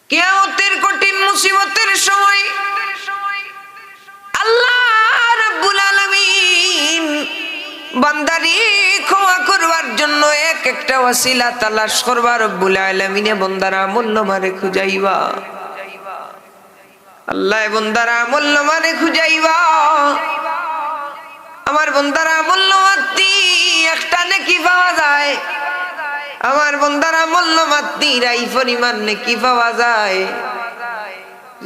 কিয়ামতের কঠিন মুসিবতের সময় আল্লাহ রাব্বুল আলামিন বান্দারে ক্ষমা করবার জন্য এক একটা ওসিলা তালাশ করবা। রব্বুল আলামিনে বান্দারা আমলনামারে খুঁজাইবা, আল্লাহ বান্দারা আমলনামারে খুঁজাইবা। আমার বান্দারা আমলনামাতি একটা নেকি পাওয়া যায়, আমার বান্দারা আমলনামাতি রাই পরিমাণ নেকি পাওয়া যায়।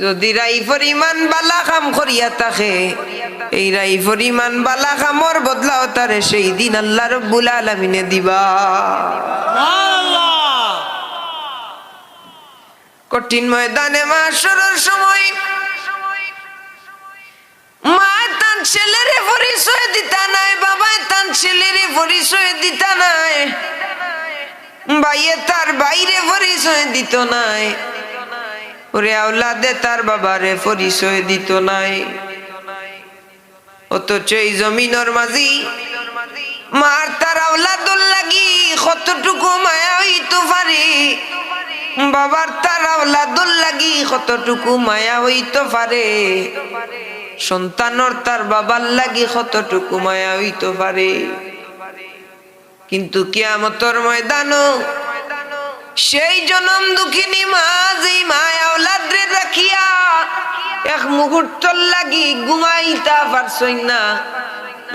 যদি রাই পরিমাণ বালা কাম করিয়া থাকে, এই রাই পরিমাণ বালা কামর বদলাও তারে সেই দিন আল্লাহ রাব্বুল আলামিনে দিবা। কঠিন ময়দানে মাশরের সময় মা তার ছেলেরে পরিচয় দিতা নাই, বাবা তার ছেলেরে পরিচয় দিতা নাই, ভাইয়ে তার বাইরে পরিচয় দিত নাই, ওরে আওলাদে তার বাবারে পরিচয় দিত নাই। অথচ এই জমিনের মাঝি মার তার আওলাদর লাগি কতটুকু মায়া হইতে পারে, বাবার তার আওলাদর লাগি কতটুকু মায়া হইতে পারে, সন্তানর তার বাবার লাগি কতটুকু মায়া হইতে পারে। কিন্তু কিয়ামতের ময়দানও সেই জনম দুঃখিনী মা যেই মা আওলাদরে রাখিয়া এক মুহূর্তর লাগি ঘুমাইতা পারছই না,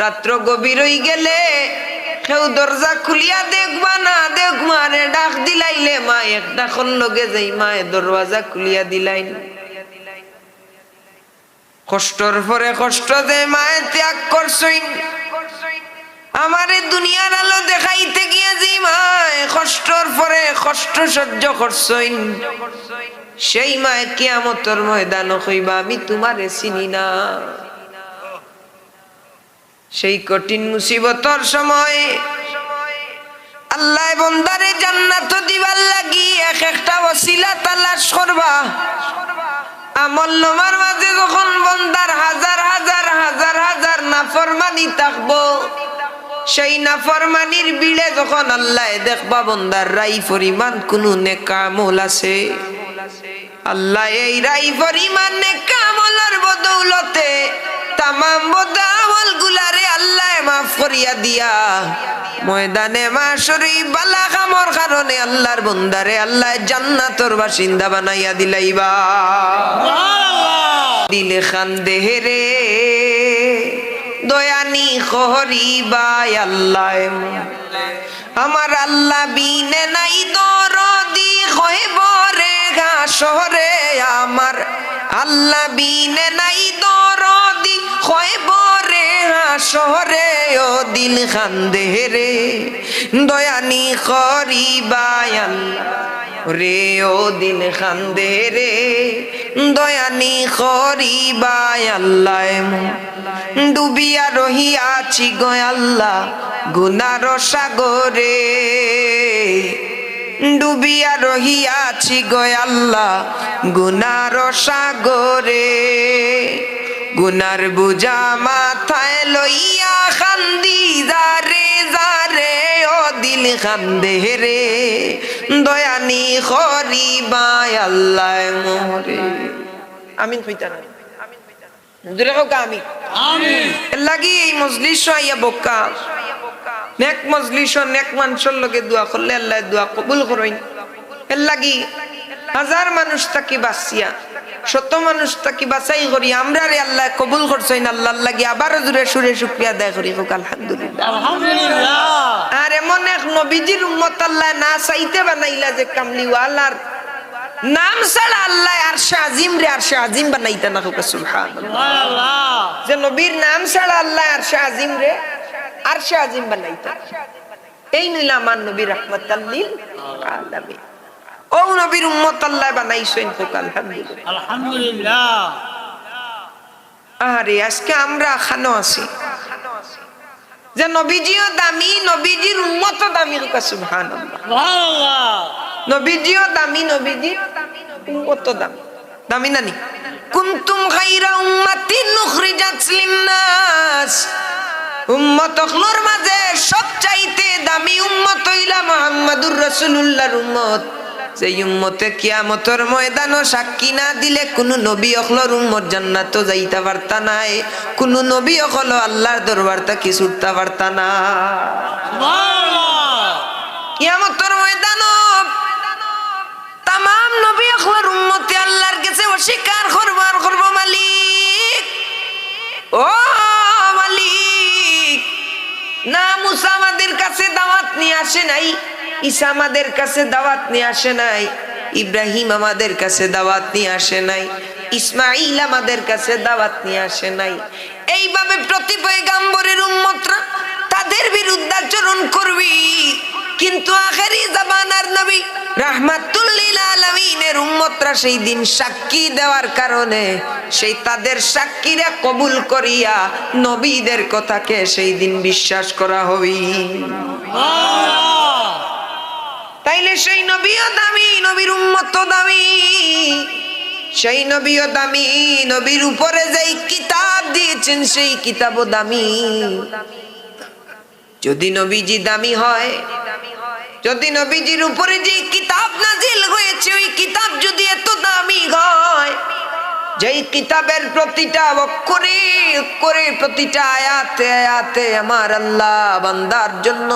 রাত্র গভীর হই গেলে কেউ দরজা খুলিয়া দেখবা না, দেখ মারে ডাক দিলাইলে মা এক ডাকর লগে যাই মায়ে দরওয়াজা খুলিয়া দিলাইন। কষ্টর পরে কষ্ট যে মায়ে ত্যাগ করছইন, আমারে দুনিয়ার আলো দেখাইতে গিয়ে যে মায় কষ্টর পরে কষ্ট সহ্য করছইন, সেই মায় কিয়ামতের ময়দানে কইবা আমি তোমারে চিনি না। সেই কঠিন মুসিবতর সময় আল্লাহ বান্দারে জান্নাত দিবার লাগি এক একটা ওসিলা তালাশ করবা। আমলনামার মাঝে যখন বান্দার হাজার হাজার হাজার হাজার নাফরমানি থাকবো, সেই নাফরমানির বিলে যখন আল্লাহ দেখবা বান্দার রাই পরিমাণ কোন নেক আমল আছে, আল্লাহ এই রাই পরিমাণ নেক আমলের বদৌলতে তামাম বদ আমল গুলারে আল্লাহ মাফ করিয়া দিয়া ময়দানে মাশরি বালা কামর কারণে আল্লাহর বান্দারে আল্লাহ জান্নাতের বাসিন্দা বানাইয়া দিলাইবা। দিলে খান্দে রে দয়ানি করিবাই আল্লাহ, আমার আল্লাহ বিনে নাই দরদি হইব রে ঘাসরে, আমার আল্লাহ বিনে নাই দরদি হইব রে ঘাসরে। ও দিল খান্দে রে দয়ানি করিবাই আল্লাহ রে, ও দিল খান্দে রে দয়ানি করিবাই আল্লাহ। ডুবিয়া রহিয়াছি গো আল্লাহ গুনার সাগরে, ডুবিয়া রহিয়াছি গো আল্লাহ গুনার সাগরে। গুনার বুঝা মাথায় লইয়া কান্দি যারে যারে, ও দিল কান্দে রে দয়ানি করিবাই আল্লাহ মোরে। আমিন কইতা না দূরে হোক আমি আমিন লাগি এই মজলিস আইয়া বক্কা নেক মজলিস নেক মানুষের লগে দোয়া করলে আল্লাহ দোয়া কবুল করেন। এর লাগি হাজার মানুষ তাকি বাঁচিয়া শত মানুষ তাকি বাঁচাই করি আমরা রে আল্লাহ কবুল করছেন। আল্লাহর লাগি আবারও জোরে সুরে শুকরিয়া আদায় করি হোক আলহামদুলিল্লাহ আলহামদুলিল্লাহ। আর এমন এক নবীজির উম্মত আল্লাহ না চাইতে বানাইলা যে কামলিওয়ালার নাম ছাড়া আল্লাহ আরশে আজিম রে আরশে আজিম বানাইতা না হোক সুবহানাল্লাহ। যে নবীর নাম ছাড়া আল্লাহ আরশে আজিম রে আরশে আজিম বানাইতা, এই নিলাম আমার নবী রাহমাতাল লিল আলামিন। ও নবীর উম্মত আল্লাহ বানাইছেন হোক আলহামদুলিল্লাহ আলহামদুলিল্লাহ। আরে আজকে আমরা খানো আছি যে নবীজিও দামি, নবীজির উম্মতও দামি হোক সুবহানাল্লাহ সুবহানাল্লাহ। নবীজিও দামি, নবীজির উম্মতও দামি, দামি নানি। কুনতুম খায়রা উম্মাতিন উখরিজাত লিন-নাস, উম্মতগুলোর মাঝে সবচাইতে দামি উম্মত হইলা মুহাম্মাদুর রাসূলুল্লাহর উম্মত। যে উম্মতে কিয়ামতের ময়দানও সাক্ষী না দিলে কোনো নবী অখলর উম্মত জান্নাতও যাইতে পারতা নাই, কোনো নবী অখল আল্লাহর দরবার থেকে ছুটতে পারতা না। কিয়ামতের ময়দানও তামাম নবী অখলর উম্মতে আল্লাহর কাছে অস্বীকার করব মালিক, ও মালিক, না মুসা আমাদের কাছে দাওয়াত নিয়ে আসে নাই, ঈসা আমাদের কাছে দাওয়াত নিয়ে আসে নাই, ইব্রাহিম আমাদের কাছে দাওয়াত নিয়ে আসে নাই, ইসমাঈল আমাদের কাছে দাওয়াত নিয়ে আসে নাই। এইভাবে প্রতি পয়গম্বরের উম্মতরা তাদের বিরুদ্ধে আচরণ করবি, কিন্তু আখেরি জামানার নবী রাহমাতুল লিল আলামিনের উম্মতরা সেই দিন সাক্ষী দেওয়ার কারণে সেই তাদের সাক্ষীরা কবুল করিয়া নবীদের কথাকে সেই দিন বিশ্বাস করা হবে। তাইলে সেই নবীও দামি, নবীর উম্মতও দামি, সেই নবীও দামি, নবীর উপরে যেই কিতাব দিয়েছেন সেই কিতাবও দামি। যদি নবীজি দামি হয়, যদি নবীজির উপরে যে কিতাব নাজিল হয়েছে ওই কিতাব যদি এত দামি হয়, যেই কিতাবের প্রতিটা অক্ষরে অক্ষরে প্রতিটা আয়াতে আয়াতে আমার আল্লাহ বান্দার জন্য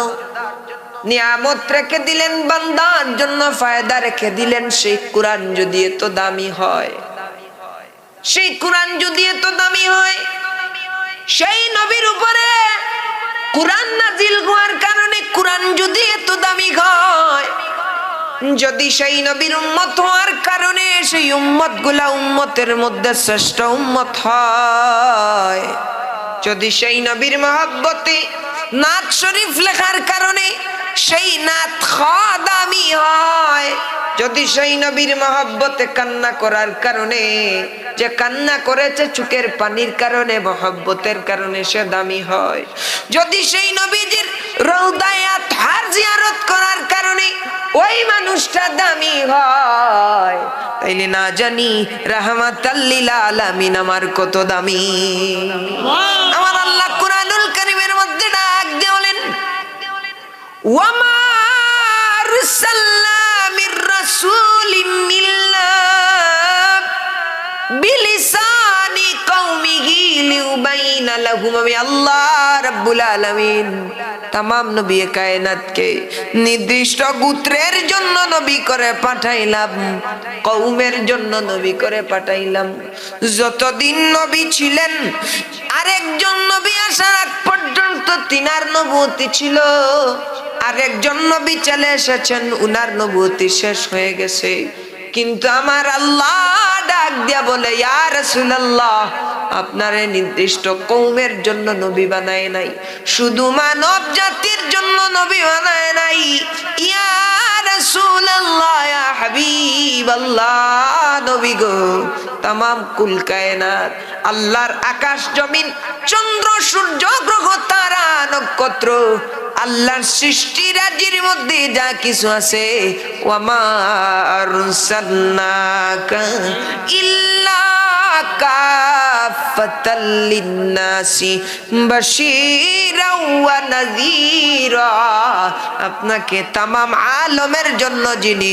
নিয়ামত রেখে দিলেন, বান্দার জন্য ফায়দা রেখে দিলেন, সেই কোরআন যদি এত দামি হয়, সেই কোরআন যদি এত দামি হয়, সেই নবীর উপরে কোরআন নাজিল হওয়ার কারণে কোরআন যদি এত দামি হয়, যদি সেই নবীর উম্মত হওয়ার কারণে সেই উম্মত গুলা উম্মতের মধ্যে শ্রেষ্ঠ উম্মত হয়, যদি সেই নবীর মহব্বতে নাত শরীফ লেখার কারণে সেই নাত দামি হয়, যদি সেই নবীর মহব্বতে কান্না করার কারণে যে কান্না করেছে চোখের পানির কারণে মহব্বতের কারণে সে দামি হয়, যদি সেই নবীজির রওদায়ে আতহার জিয়ারত করার কারণে ওই মানুষটা দামি হয়, তাইলে না জানি রাহমাতাল লিল আলামিন আমার কত দামি। আমার আল্লাহ কুরআনুল কারীমের মধ্যে ডাক দিয়ে বলেন, ওয়ামা আরসালনা মির রাসূলিন ইল্লা বিলিসানি কওমিহি লিউবাইনা লাহুম। আমি আল্লাহ রাব্বুল আলামিন তামাম নবী কায়নাতকে নির্দিষ্ট গোত্রের জন্য নবী করে পাঠাইলাম, কওমের জন্য নবী করে পাঠাইলাম। যতদিন নবী ছিলেন আরেকজন নবী আসার আগ পর্যন্ত তিনার নবুয়তি ছিল, আরেকজন নবী চলে এসেছেন, উনার নবুয়তি শেষ হয়ে গেছে, কিন্তু আমার আল্লাহ ডাক দিয়া বলে, ইয়া রাসূলুল্লাহ, আপনারে নির্দিষ্ট কওমের জন্য নবী বানায় নাই, শুধু মানব জাতির জন্য নবী বানায় নাই। ইয়া রাসূলুল্লাহ, ইয়া হাবিবাল্লাহ, নবী গো, তামাম কুল কায়নাত আল্লাহর আকাশ জমিন চন্দ্র সূর্য গ্রহ তারা নক্ষত্র আল্লাহর সৃষ্টি রাজির মধ্যে যা কিছু আছে, ওয়ামা আরসালনাকা ইল্লা কাফাতাল লিন্নাসি বাশীরাও ওয়া নাযীরা। আপনাকে তামাম আলমের জন্য যিনি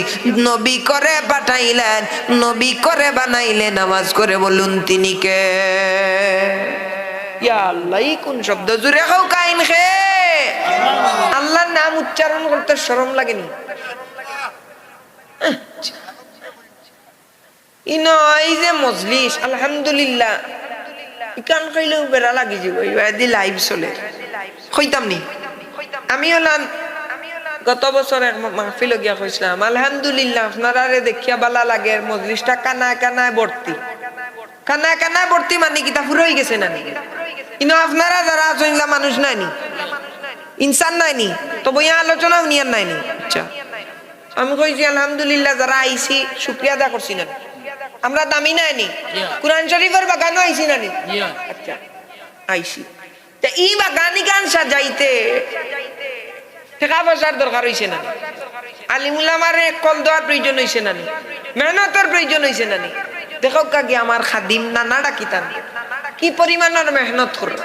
নবী করে পাঠাইলেন, নবী করে বানাইলেন, নামাজ করে বলুন তিনি কে? ইয়া আল্লাহ, কোন শব্দ জুড়ে খাও কাইন খে। আল্লাহর নাম উচ্চারণ করতে শরম লাগেনি? এই যে মজলিস, আলহামদুলিল্লাহ, ইকান খাইলেও বেড়া লাগি যাব, এই লাইভ চলে কইতাম নি। আমি হলাম গত বছর এক মাহফিল গিয়া কইছিলাম, আলহামদুলিল্লাহ আপনারা দেখিয়া বালা লাগে, মজলিসটা কানায় কানায় ভর্তি, কানায় কানায় ভর্তি, মানে কিতা পুরো হয়ে গেছে না? কিন্তু আপনারা যারা আছেন মানুষ নাইনি, ইনসান নাইনি, তো বইয়া আলোচনাও নিয়ার নাইনি। আচ্ছা, আমি কইছি আলহামদুলিল্লাহ যারা আইছি শুকরিয়া আদা করছি না, আমরা দামি নাইনি, কুরআন শরীফের বাগানও আইছি নানি। আচ্ছা, আইছি, তা এই বাগানি গান সাজাইতে টাকা পয়সার দরকার হইছে না? আলিমুল্লামার কল দেওয়ার প্রয়োজন হইছে না? মেহনতের প্রয়োজন হইছে না? দেখো কাকি আমার খাদিম নানা ডাকিতাম কি পরিমাণের মেহনত করল।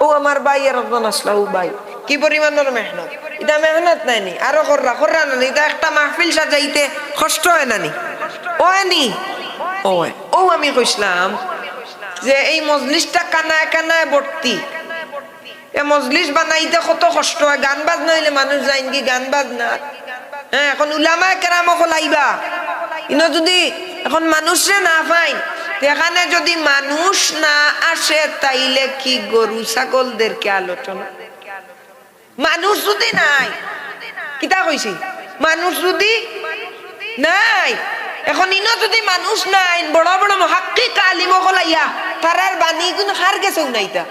ও আমার ভাই এর একজন আসলা, ও ভাই কি পরিমাণের মেহনত, এটা মেহনত নাইনি আরো কররা না এটা একটা মাহফিল সাজাইতে কষ্ট হয় নানি ওনি ও আমি কইছিলাম যে এই মজলিসটা কানায় কানায় ভর্তি এ মজলিস বানাইতে কত কষ্ট হয় গান বাজনা হইলে মানুষ যায় কি গান বাজনা হ্যাঁ এখন উলামায়ে কেরাম লাইবা ইনো যদি এখন মানুষরে না পাই এখানে যদি মানুষ না আসে তাইলে কি গরু ছাগলদেরকে আলোচনা মানুষ যদি নাই কিতা কইছি মানুষ যদি নাই এখন ইনো যদি মানুষ নাই বড় বড় মুহাক্কিক আলিম হলাইয়া তারার বাণী কোন হার গেছে উনাইতা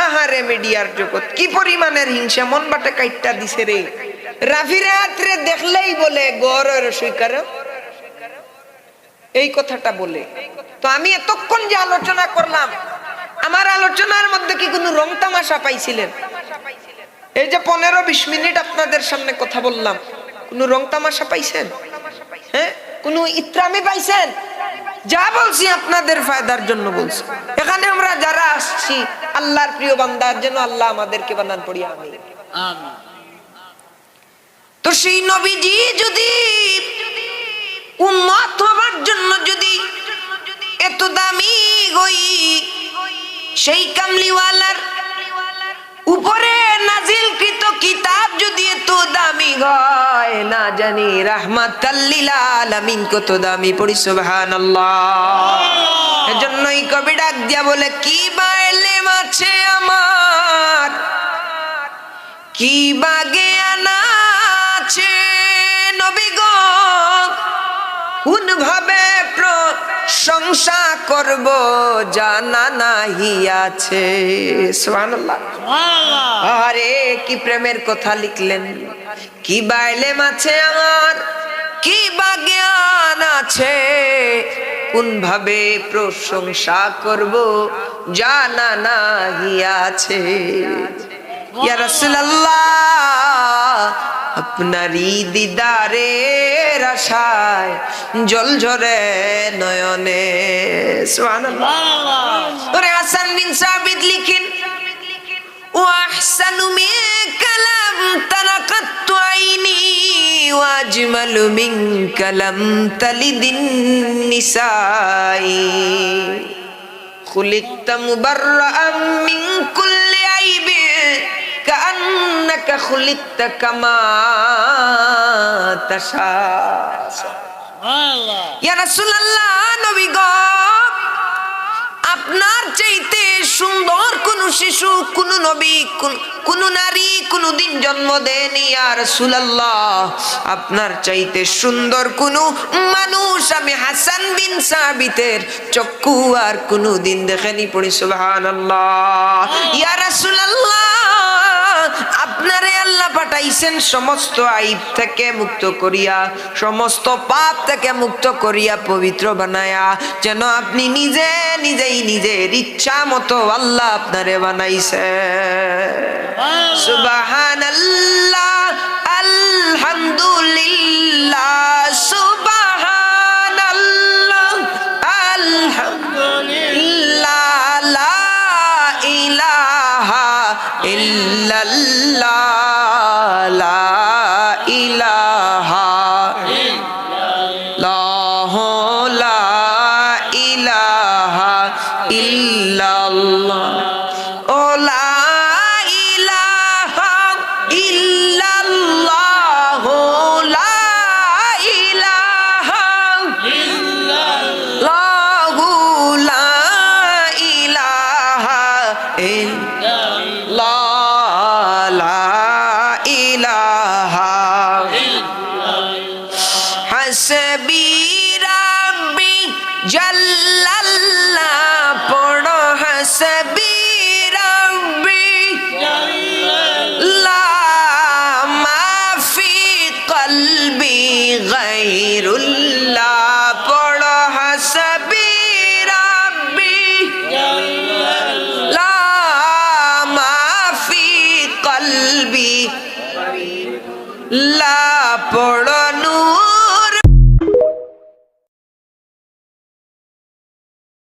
আহারে মিডিয়ার জগৎ কি পরিমাণের হিংসা মন বাটে কাইটটা দিছে রে রাফিরাত্রে দেখলেই বলে গরের স্বীকার এই কথাটা বলে তো আমি এতক্ষণ যে আলোচনা করলাম আমার আলোচনার মধ্যে কি কোনো রং তামাশা পাইছিলেন এই যে 15-20 মিনিট আপনাদের সামনে কথা বললাম কোনো রং তামাশা পাইছেন হ্যাঁ কোনো ইত্রামি পাইছেন যা বলছি আপনাদের ফায়দার জন্য বলছি এখানে আমরা যারা আসছি আল্লাহর প্রিয় বান্দার জন্য আল্লাহ আমাদেরকে বানান পড়ি আমিন আমিন তো সেই নবীজি যদি উম্মত হওয়ার জন্য যদি এত দামি হই সেই কামলিওয়ালার উপরে নাজিলকৃত কিতাব যদি এত দামি হয় না জানি রাহমাতাল লিল আলামিন কত দামি পড়ি সুবহানাল্লাহ এজন্যই কবি ডাক দিয়া বলে কি বাইলে মাছে আমার কি বাগে আনা আছে নবী গো কোন ভাবে প্রশংসা করব জানা নাহি আছে সুবহানাল্লাহ সুবহানাল্লাহ আরে কি প্রেমের কথা লিখলেন কি বাইলে মাছে আমার কি বাজ্ঞান আছে কোন ভাবে প্রশংসা করব জানা নাহি আছে ইয়া রাসূলুল্লাহ আপনারই দিদারের আশায় জল ঝরে নয়নে সুবহানাল্লাহ ওরে হাসান বিন সাবিত লিখেন ওয়া আহসানু মিন কালাম তালাকাতু আইনি ওয়া আজমালু মিন কালাম তালিদিন নিসাই খুলিকতা মুবাররাআম মিন কুল্লি আইবি কান্নাকা খুলিকতা কামা তাশা সুবহানাল্লাহ ইয়া রাসূলুল্লাহ নবী গো আপনার চাইতে সুন্দর কোন শিশু কোন নবী কোন নারী কোনদিন জন্ম দেয়নি ইয়া রাসূলুল্লাহ আপনার চাইতে সুন্দর কোন মানুষ আমি হাসান বিন সাবিতের চক্ষু আর কোনদিন দেখেনি পড়ি সুবহানাল্লাহ ইয়া রাসূলুল্লাহ আপনারে আল্লাহ পাঠাইছেন সমস্ত আইব থেকে মুক্ত করিয়া সমস্ত পাপ থেকে মুক্ত করিয়া পবিত্র বানায়া যেন আপনি নিজের ইচ্ছা মতো আল্লাহ আপনারে বানাইছে সুবহানাল্লাহ আলহামদুলিল্লাহ সুবহানাল্লাহ আলহামদুলিল্লাহ লা ইলাহা ইল্লাল্লাহ লা ইলাহা ইল্লাল্লাহ লা ইলাহা ইল্লাল্লাহ ও লা ইলাহা ইল্লাল্লাহ লা ইলাহা ইল্লাল্লাহ লা ইলাহা ইল্লাল্লাহ لا إله حسبي